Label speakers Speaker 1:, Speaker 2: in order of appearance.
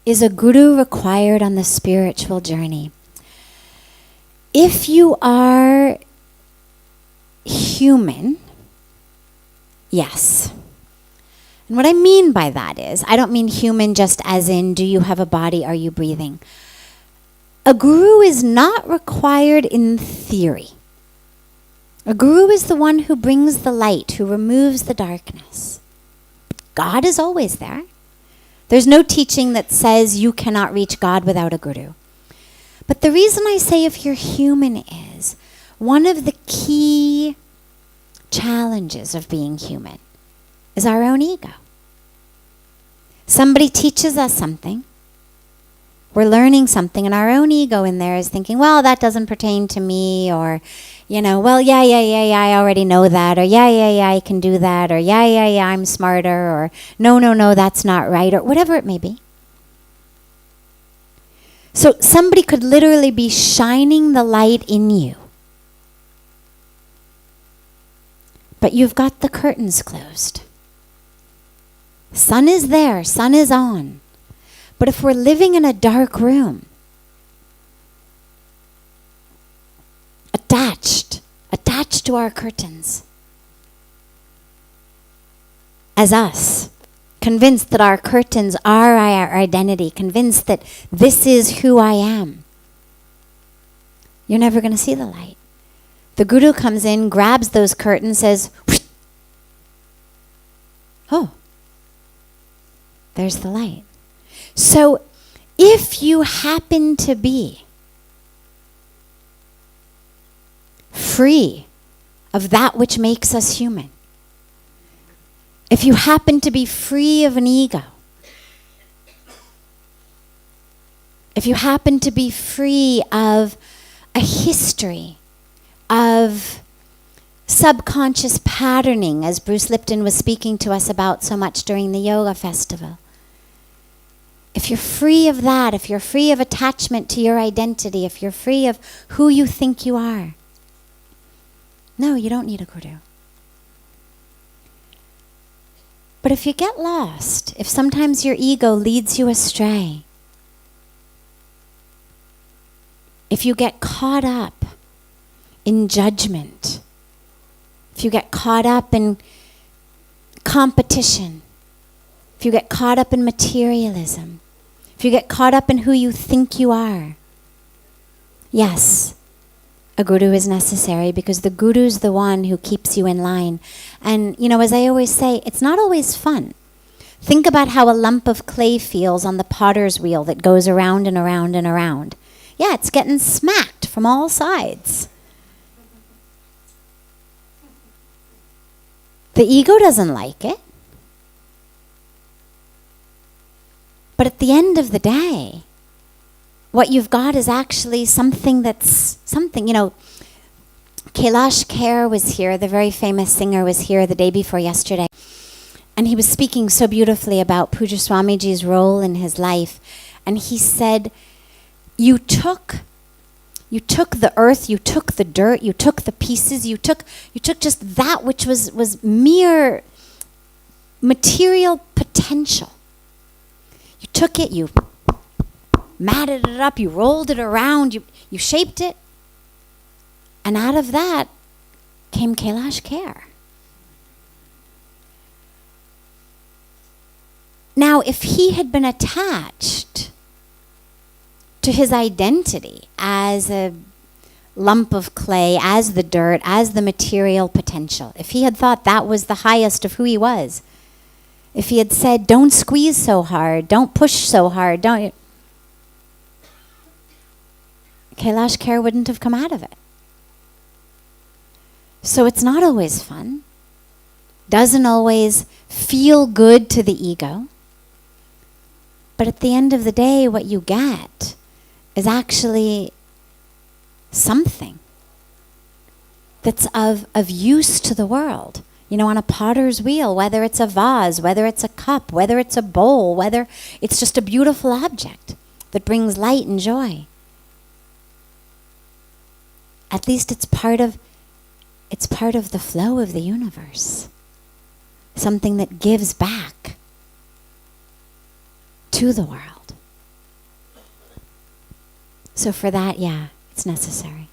Speaker 1: Is a guru required on the spiritual journey? If you are human, yes. And what I mean by that is, I don't mean human just as in, do you have a body, are you breathing? A guru is not required in theory. A guru is the one who brings the light, who removes the darkness. God is always there. There's no teaching that says you cannot reach God without a guru. But the reason I say if you're human is, one of the key challenges of being human is our own ego. Somebody teaches us something, we're learning something, and our own ego in there is thinking, well, that doesn't pertain to me, or, well, yeah, I already know that, or yeah, I can do that, or yeah, I'm smarter, or no, that's not right, or whatever it may be. So somebody could literally be shining the light in you, but you've got the curtains closed. Sun is there, sun is on. But if we're living in a dark room, attached to our curtains, as us, convinced that our curtains are our identity, convinced that this is who I am, you're never going to see the light. The guru comes in, grabs those curtains, says, oh, there's the light. So if you happen to be free of that which makes us human, if you happen to be free of an ego, if you happen to be free of a history of subconscious patterning, as Bruce Lipton was speaking to us about so much during the yoga festival, if you're free of that, if you're free of attachment to your identity, if you're free of who you think you are, no, you don't need a guru. But if you get lost, if sometimes your ego leads you astray, if you get caught up in judgment, if you get caught up in competition, if you get caught up in materialism, if you get caught up in who you think you are, yes, a guru is necessary, because the guru's the one who keeps you in line. And, as I always say, it's not always fun. Think about how a lump of clay feels on the potter's wheel that goes around and around and around. Yeah, it's getting smacked from all sides. The ego doesn't like it. But at the end of the day, what you've got is actually something that's something. Kailash Kher was here, the very famous singer was here the day before yesterday. And he was speaking so beautifully about Pujya Swamiji's role in his life. And he said, you took the earth, you took the dirt, you took the pieces, you took just that which was mere material potential. You took it, you matted it up, you rolled it around, you shaped it, and out of that came Kailash Kher. Now, if he had been attached to his identity as a lump of clay, as the dirt, as the material potential, if he had thought that was the highest of who he was, if he had said, don't squeeze so hard, don't push so hard, Kailash Kher wouldn't have come out of it. So it's not always fun. Doesn't always feel good to the ego. But at the end of the day, what you get is actually something that's of use to the world. on a potter's wheel, whether it's a vase, whether it's a cup, whether it's a bowl, whether it's just a beautiful object that brings light and joy. At least it's part of the flow of the universe. Something that gives back to the world. So for that, yeah, it's necessary.